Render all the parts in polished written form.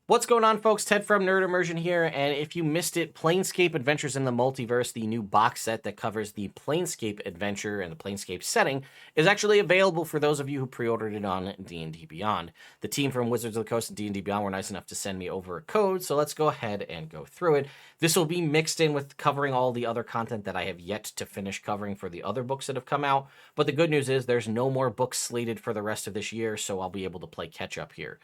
What's going on, folks? Ted from Nerd Immersion here, and if you missed it, Planescape Adventures in the Multiverse, the new box set that covers the Planescape adventure and the Planescape setting, is actually available for those of you who pre-ordered it on D&D Beyond. The team from Wizards of the Coast and D&D Beyond were nice enough to send me over a code, so let's go ahead and go through it. This will be mixed in with covering all the other content that I have yet to finish covering for the other books that have come out, but the good news is there's no more books slated for the rest of this year, so I'll be able to play catch-up here.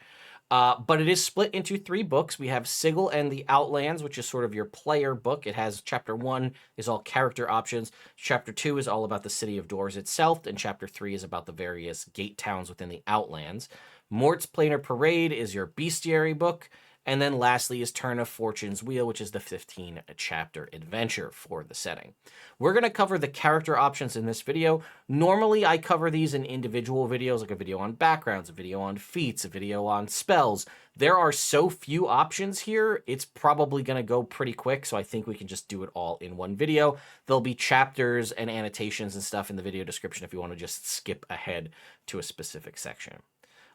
But it is split into 3 books. We have Sigil and the Outlands, which is sort of your player book. It has Chapter 1 is all character options. Chapter 2 is all about the City of Doors itself. And Chapter 3 is about the various gate towns within the Outlands. Mort's Planar Parade is your bestiary book. And then lastly is Turn of Fortune's Wheel, which is the 15-chapter adventure for the setting. We're going to cover the character options in this video. Normally, I cover these in individual videos, like a video on backgrounds, a video on feats, a video on spells. There are so few options here, it's probably going to go pretty quick, so I think we can just do it all in one video. There'll be chapters and annotations and stuff in the video description if you want to just skip ahead to a specific section.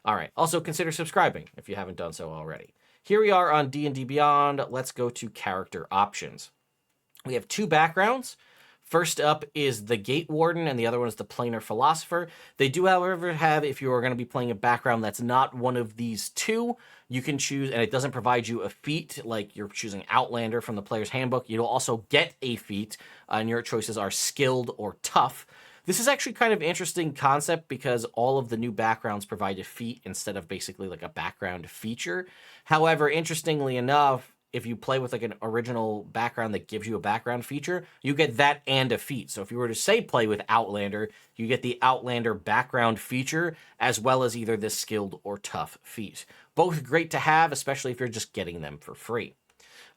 All right, also consider subscribing if you haven't done so already. Here we are on D&D Beyond. Let's go to character options. We have 2 backgrounds. First up is the Gate Warden, and the other one is the Planar Philosopher. They do, however, have, if you are going to be playing a background that's not one of these 2, you can choose, and it doesn't provide you a feat, like you're choosing Outlander from the Player's Handbook. You'll also get a feat, and your choices are Skilled or Tough. This is actually kind of interesting concept because all of the new backgrounds provide a feat instead of basically like a background feature. However, interestingly enough, if you play with like an original background that gives you a background feature, you get that and a feat. So if you were to say play with Outlander, you get the Outlander background feature as well as either this Skilled or Tough feat. Both great to have, especially if you're just getting them for free.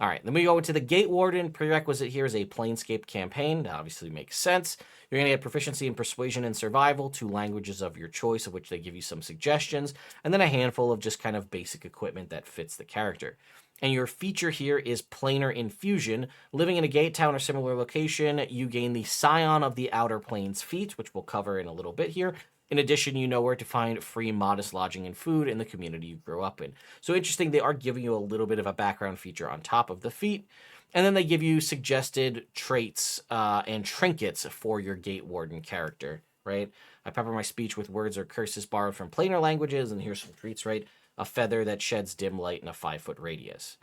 All right, then we go into the Gate Warden. Prerequisite here is a Planescape campaign. That obviously makes sense. You're going to get proficiency in Persuasion and Survival, 2 languages of your choice, of which they give you some suggestions, and then a handful of just kind of basic equipment that fits the character. And your feature here is Planar Infusion. Living in a gate town or similar location, you gain the Scion of the Outer Planes feat, which we'll cover in a little bit here. In addition, you know where to find free, modest lodging and food in the community you grew up in. So interesting, they are giving you a little bit of a background feature on top of the feat. And then they give you suggested traits and trinkets for your Gate Warden character, right? I pepper my speech with words or curses borrowed from planar languages, and here's some treats, right? A feather that sheds dim light in a 5-foot radius.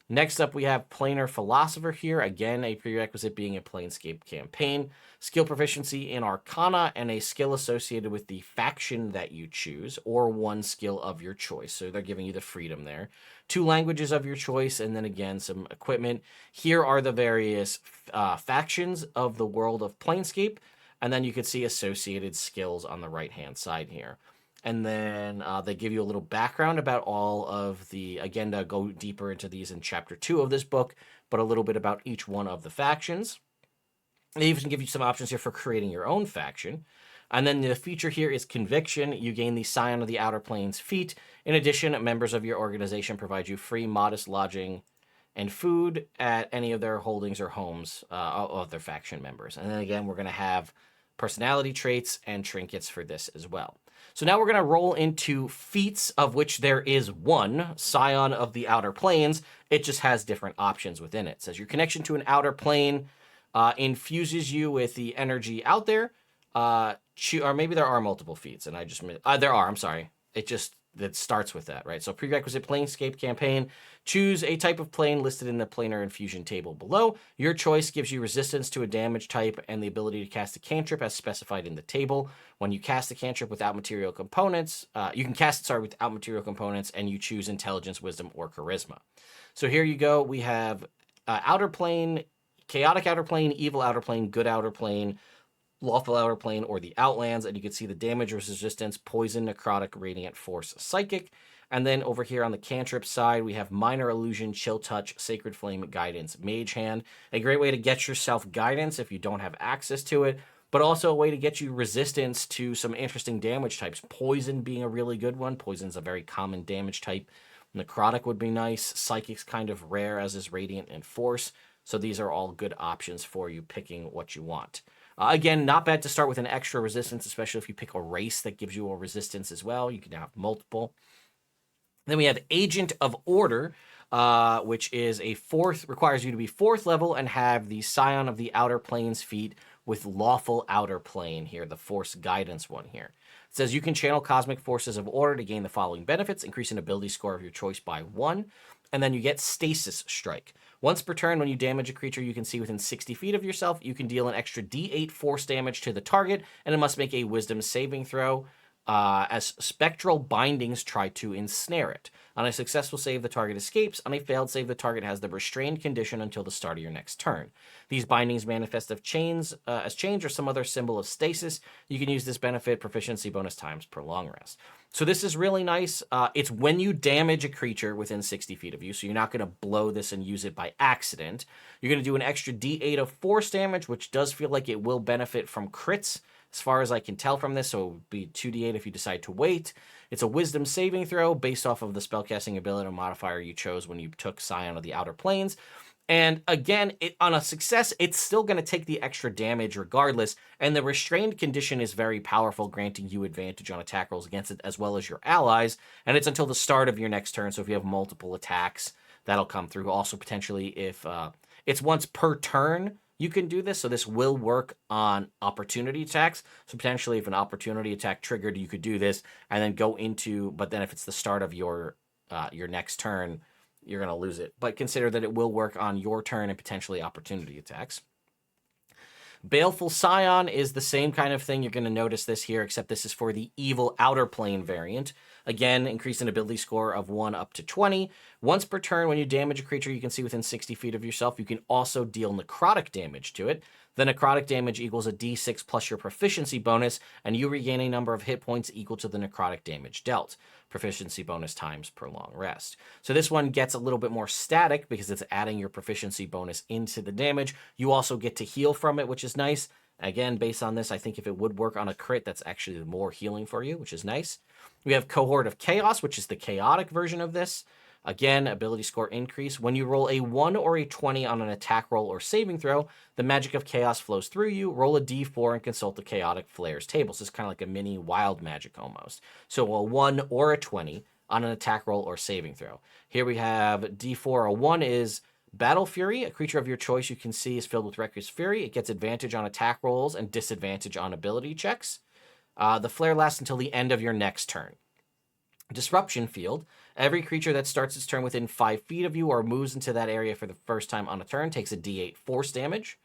Next up, we have Planar Philosopher here. Again, a prerequisite being a Planescape campaign. Skill proficiency in Arcana and a skill associated with the faction that you choose, or 1 skill of your choice. So they're giving you the freedom there. 2 languages of your choice, and then again, some equipment. Here are the various factions of the world of Planescape, and then you can see associated skills on the right-hand side here. And then they give you a little background about all of the, again, to go deeper into these in Chapter 2 of this book, but a little bit about each one of the factions. They even give you some options here for creating your own faction. And then the feature here is Conviction. You gain the Scion of the Outer Planes feat. In addition, members of your organization provide you free, modest lodging and food at any of their holdings or homes of their faction members. And then again, we're going to have personality traits and trinkets for this as well. So now we're going to roll into feats, of which there is 1, Scion of the Outer Planes. It just has different options within it. It says your connection to an outer plane infuses you with the energy out there. Or maybe there are multiple feats, and I just there are. I'm sorry. That starts with that, right? So prerequisite Planescape campaign. Choose a type of plane listed in the Planar Infusion table below. Your choice gives you resistance to a damage type and the ability to cast a cantrip as specified in the table. When you cast a cantrip without material components, you can cast it, without material components, and you choose Intelligence, Wisdom, or Charisma. So here you go. We have Outer Plane, Chaotic Outer Plane, Evil Outer Plane, Good Outer Plane, Lawful Outer Plane, or the Outlands, and you can see the damage resistance, Poison, Necrotic, Radiant Force, Psychic. And then over here on the cantrip side, we have Minor Illusion, Chill Touch, Sacred Flame, Guidance, Mage Hand. A great way to get yourself guidance if you don't have access to it, but also a way to get you resistance to some interesting damage types. Poison being a really good one. Poison's a very common damage type. Necrotic would be nice. Psychic's kind of rare, as is Radiant and Force. So these are all good options for you picking what you want. Again, not bad to start with an extra resistance, especially if you pick a race that gives you a resistance as well. You can have multiple. Then we have Agent of Order, which is a requires you to be 4th level and have the Scion of the Outer Planes feat with Lawful Outer Plane here, the Force Guidance one here. It says you can channel cosmic forces of order to gain the following benefits: increase an ability score of your choice by 1, and then you get Stasis Strike. Once per turn, when you damage a creature you can see within 60 feet of yourself, you can deal an extra D8 force damage to the target, and it must make a Wisdom saving throw. As spectral bindings try to ensnare it. On a successful save, the target escapes. On a failed save, the target has the restrained condition until the start of your next turn. These bindings manifest as chains or some other symbol of stasis. You can use this benefit proficiency bonus times per long rest. So this is really nice. It's when you damage a creature within 60 feet of you, so you're not going to blow this and use it by accident. You're going to do an extra D8 of force damage, which does feel like it will benefit from crits, as far as I can tell from this, so it would be 2d8 if you decide to wait. It's a Wisdom saving throw based off of the spellcasting ability modifier you chose when you took Scion of the Outer Planes. And again, on a success, it's still going to take the extra damage regardless, and the restrained condition is very powerful, granting you advantage on attack rolls against it as well as your allies, and it's until the start of your next turn, so if you have multiple attacks, that'll come through. Also, potentially, if it's once per turn, you can do this, so this will work on opportunity attacks. So potentially if an opportunity attack triggered, you could do this and then go into, but then if it's the start of your next turn, you're going to lose it. But consider that it will work on your turn and potentially opportunity attacks. Baleful Scion is the same kind of thing. You're going to notice this here, except this is for the Evil Outer Plane variant. Again, increase an ability score of 1 up to 20. Once per turn, when you damage a creature you can see within 60 feet of yourself, you can also deal necrotic damage to it. The necrotic damage equals a d6 plus your proficiency bonus, and you regain a number of hit points equal to the necrotic damage dealt. Proficiency bonus times per long rest. So this one gets a little bit more static because it's adding your proficiency bonus into the damage. You also get to heal from it, which is nice. Again, based on this, I think if it would work on a crit, that's actually more healing for you, which is nice. We have Cohort of Chaos, which is the chaotic version of this. Again, ability score increase. When you roll a 1 or a 20 on an attack roll or saving throw, the magic of chaos flows through you. Roll a d4 and consult the Chaotic Flares table. So it's kind of like a mini wild magic almost. So a 1 or a 20 on an attack roll or saving throw. Here we have d4. A 1 is Battle Fury. A creature of your choice you can see is filled with Reckless Fury. It gets advantage on attack rolls and disadvantage on ability checks. The flare lasts until the end of your next turn. Disruption Field. Every creature that starts its turn within 5 feet of you or moves into that area for the first time on a turn takes a d8 force damage.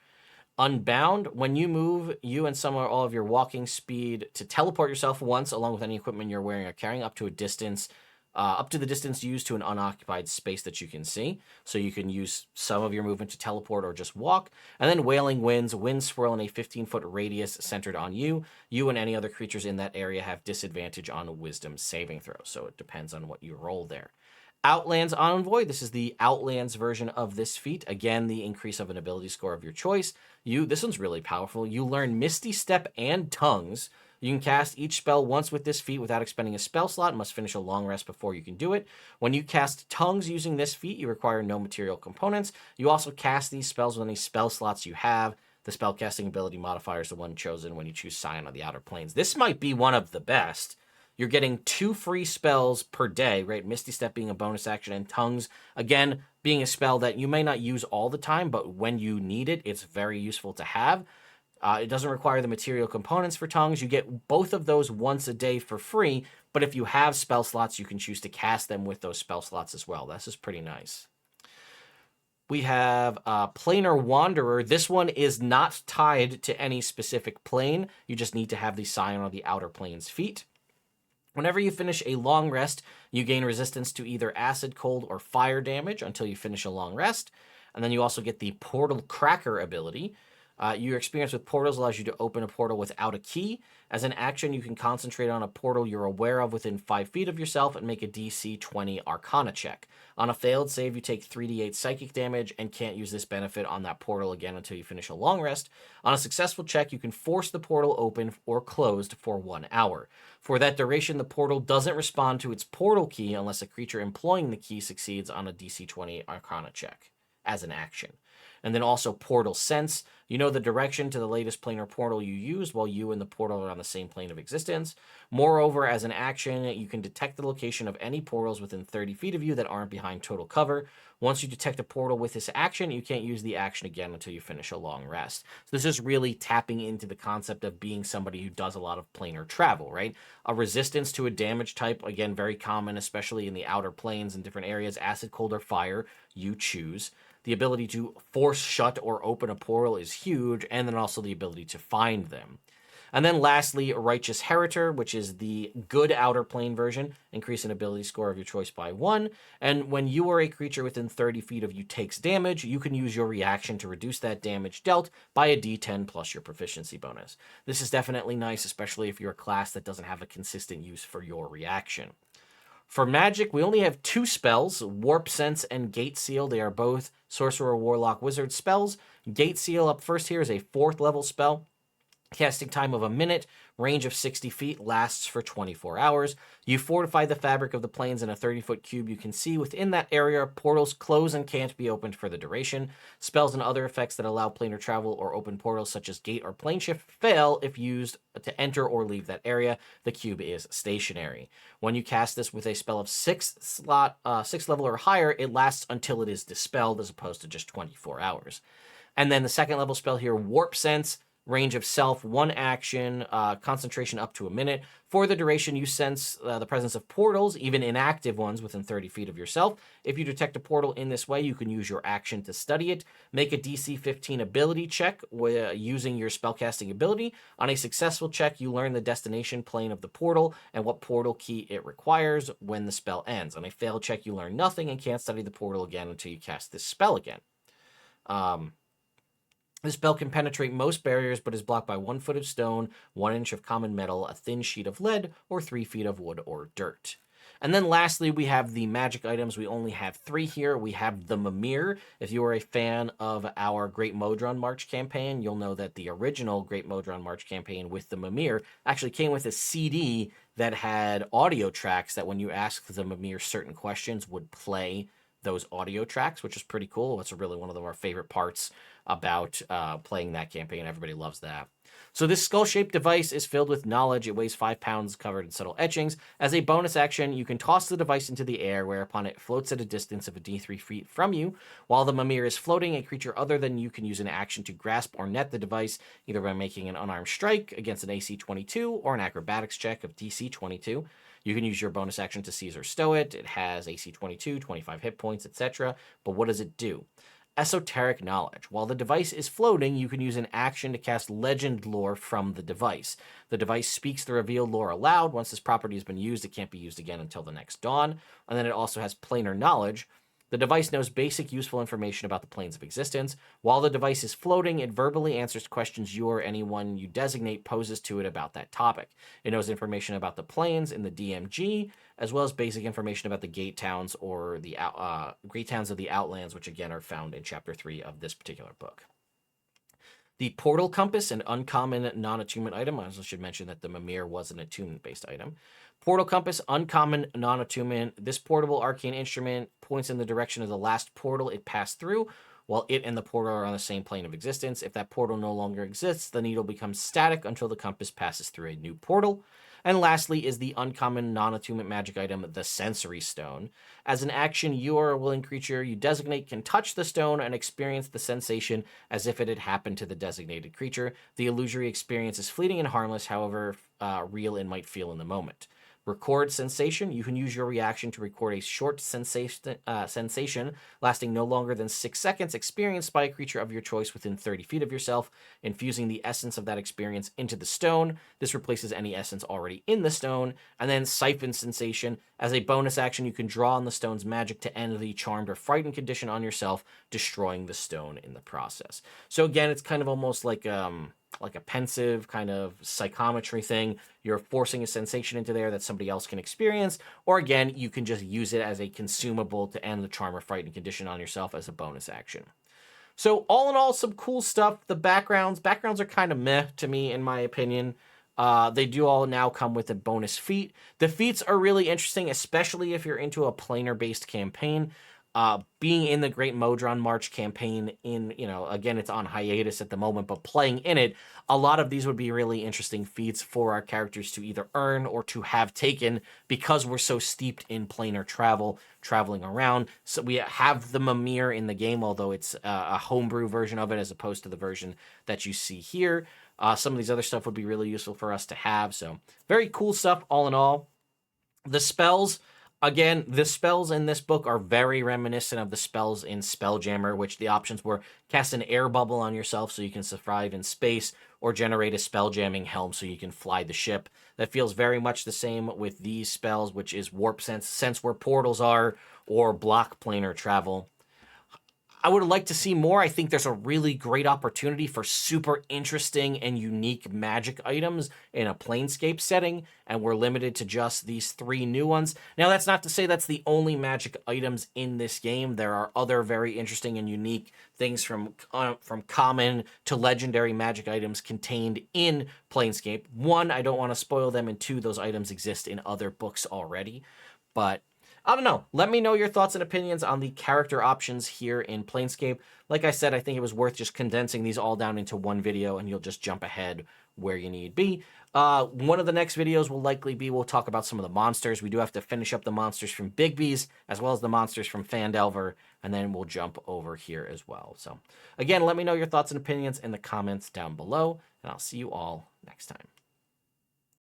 Unbound. When you move, you and some or all of your walking speed to teleport yourself once, along with any equipment you're wearing or carrying, up to a distance, up to the distance used to an unoccupied space that you can see. So you can use some of your movement to teleport or just walk. And then Wailing Winds. Winds swirl in a 15-foot radius centered on you. You and any other creatures in that area have disadvantage on a Wisdom saving throw. So it depends on what you roll there. Outlands Envoy. This is the Outlands version of this feat. Again, the increase of an ability score of your choice. This one's really powerful. You learn Misty Step and Tongues. You can cast each spell once with this feat without expending a spell slot and must finish a long rest before you can do it. When you cast Tongues using this feat, you require no material components. You also cast these spells with any spell slots you have. The spellcasting ability modifier is the one chosen when you choose Scion of the Outer Planes. This might be one of the best. You're getting 2 free spells per day, right? Misty Step being a bonus action, and Tongues, again, being a spell that you may not use all the time, but when you need it, it's very useful to have. It doesn't require the material components for Tongues. You get both of those once a day for free, but if you have spell slots, you can choose to cast them with those spell slots as well. This is pretty nice. We have Planar Wanderer. This one is not tied to any specific plane. You just need to have the Scion of the Outer Planes feat. Whenever you finish a long rest, you gain resistance to either acid, cold, or fire damage until you finish a long rest. And then you also get the Portal Cracker ability. Your experience with portals allows you to open a portal without a key. As an action, you can concentrate on a portal you're aware of within 5 feet of yourself and make a DC 20 Arcana check. On a failed save, you take 3d8 psychic damage and can't use this benefit on that portal again until you finish a long rest. On a successful check, you can force the portal open or closed for 1 hour. For that duration, the portal doesn't respond to its portal key unless a creature employing the key succeeds on a DC 20 Arcana check as an action. And then also Portal Sense. You know the direction to the latest planar portal you used while you and the portal are on the same plane of existence. Moreover, as an action, you can detect the location of any portals within 30 feet of you that aren't behind total cover. Once you detect a portal with this action, you can't use the action again until you finish a long rest. So this is really tapping into the concept of being somebody who does a lot of planar travel, right? A resistance to a damage type, again, very common, especially in the outer planes and different areas. Acid, cold, or fire, you choose. The ability to force shut or open a portal is huge, and then also the ability to find them. And then lastly, Righteous Heritor, which is the good outer plane version, increase an ability score of your choice by 1. And when you or a creature within 30 feet of you takes damage, you can use your reaction to reduce that damage dealt by a d10 plus your proficiency bonus. This is definitely nice, especially if you're a class that doesn't have a consistent use for your reaction. For magic, we only have 2 spells, Warp Sense and Gate Seal. They are both Sorcerer, Warlock, Wizard spells. Gate Seal up first here is a 4th level spell. Casting time of a minute, range of 60 feet, lasts for 24 hours. You fortify the fabric of the planes in a 30-foot cube you can see. Within that area, portals close and can't be opened for the duration. Spells and other effects that allow planar travel or open portals such as gate or plane shift fail if used to enter or leave that area. The cube is stationary. When you cast this with a spell of 6 level or higher, it lasts until it is dispelled as opposed to just 24 hours. And then the 2nd level spell here, Warp Sense. Range of self, 1 action, concentration up to a minute. For the duration, you sense the presence of portals, even inactive ones within 30 feet of yourself. If you detect a portal in this way, you can use your action to study it. Make a DC 15 ability check using your spellcasting ability. On a successful check, you learn the destination plane of the portal and what portal key it requires when the spell ends. On a failed check, you learn nothing and can't study the portal again until you cast this spell again. This spell can penetrate most barriers, but is blocked by 1 foot of stone, 1 inch of common metal, a thin sheet of lead, or 3 feet of wood or dirt. And then lastly, we have the magic items. We only have 3 here. We have the Mimir. If you are a fan of our Great Modron March campaign, you'll know that the original Great Modron March campaign with the Mimir actually came with a CD that had audio tracks that when you asked the Mimir certain questions would play those audio tracks, which is pretty cool. It's really one of our favorite parts about playing that campaign. Everybody loves that. So this skull-shaped device is filled with knowledge. It weighs 5 pounds, covered in subtle etchings. As a bonus action, you can toss the device into the air, whereupon it floats at a distance of a d3 feet from you. While the Mimir is floating, a creature other than you can use an action to grasp or net the device, either by making an unarmed strike against an AC 22 or an acrobatics check of DC 22. You can use your bonus action to seize or stow it. It has AC 22, 25 hit points, etc. But what does it do? Esoteric knowledge. While the device is floating, you can use an action to cast legend lore from the device. The device speaks the revealed lore aloud. Once this property has been used, it can't be used again until the next dawn. And then it also has planar knowledge. The device knows basic useful information about the planes of existence. While the device is floating, it verbally answers questions you or anyone you designate poses to it about that topic. It knows information about the planes in the DMG, as well as basic information about the gate towns or the great towns of the Outlands, which again are found in Chapter 3 of this particular book. The Portal Compass, an uncommon non-attunement item. I also should mention that the Mimir was an attunement-based item. Portal Compass, uncommon non-attunement. This portable arcane instrument points in the direction of the last portal it passed through, while it and the portal are on the same plane of existence. If that portal no longer exists, the needle becomes static until the compass passes through a new portal. And lastly is the uncommon non-attunement magic item, the Sensory Stone. As an action, you or a willing creature you designate can touch the stone and experience the sensation as if it had happened to the designated creature. The illusory experience is fleeting and harmless, however real it might feel in the moment. Record sensation. You can use your reaction to record a short sensation lasting no longer than 6 seconds experienced by a creature of your choice within 30 feet of yourself, infusing the essence of that experience into the stone. This replaces any essence already in the stone. And then siphon sensation. As a bonus action, you can draw on the stone's magic to end the charmed or frightened condition on yourself, destroying the stone in the process. So again, it's kind of almost like a pensive kind of psychometry thing. You're forcing a sensation into there that somebody else can experience, or again, you can just use it as a consumable to end the charm or frightened condition on yourself as a bonus action. So all in all, some cool stuff. The backgrounds are kind of meh to me, in my opinion. They do all now come with a bonus feat. The feats are really interesting, especially if you're into a planar-based campaign. being in the Great Modron March campaign in, again, it's on hiatus at the moment, but playing in it, a lot of these would be really interesting feats for our characters to either earn or to have taken because we're so steeped in planar travel, traveling around. So we have the Mimir in the game, although it's a homebrew version of it as opposed to the version that you see here. Some of these other stuff would be really useful for us to have. So very cool stuff all in all. The spells, again, the spells in this book are very reminiscent of the spells in Spelljammer, which the options were cast an air bubble on yourself so you can survive in space, or generate a spelljamming helm so you can fly the ship. That feels very much the same with these spells, which is warp sense where portals are, or block planar travel. I would like to see more. I think there's a really great opportunity for super interesting and unique magic items in a Planescape setting, and we're limited to just these 3 new ones. Now, that's not to say that's the only magic items in this game. There are other very interesting and unique things from common to legendary magic items contained in Planescape. 1, I don't want to spoil them, and 2, those items exist in other books already. But I don't know. Let me know your thoughts and opinions on the character options here in Planescape. Like I said, I think it was worth just condensing these all down into one video, and you'll just jump ahead where you need be. One of the next videos will likely be, we'll talk about some of the monsters. We do have to finish up the monsters from Bigby's, as well as the monsters from Phandelver, and then we'll jump over here as well. So, again, let me know your thoughts and opinions in the comments down below, and I'll see you all next time.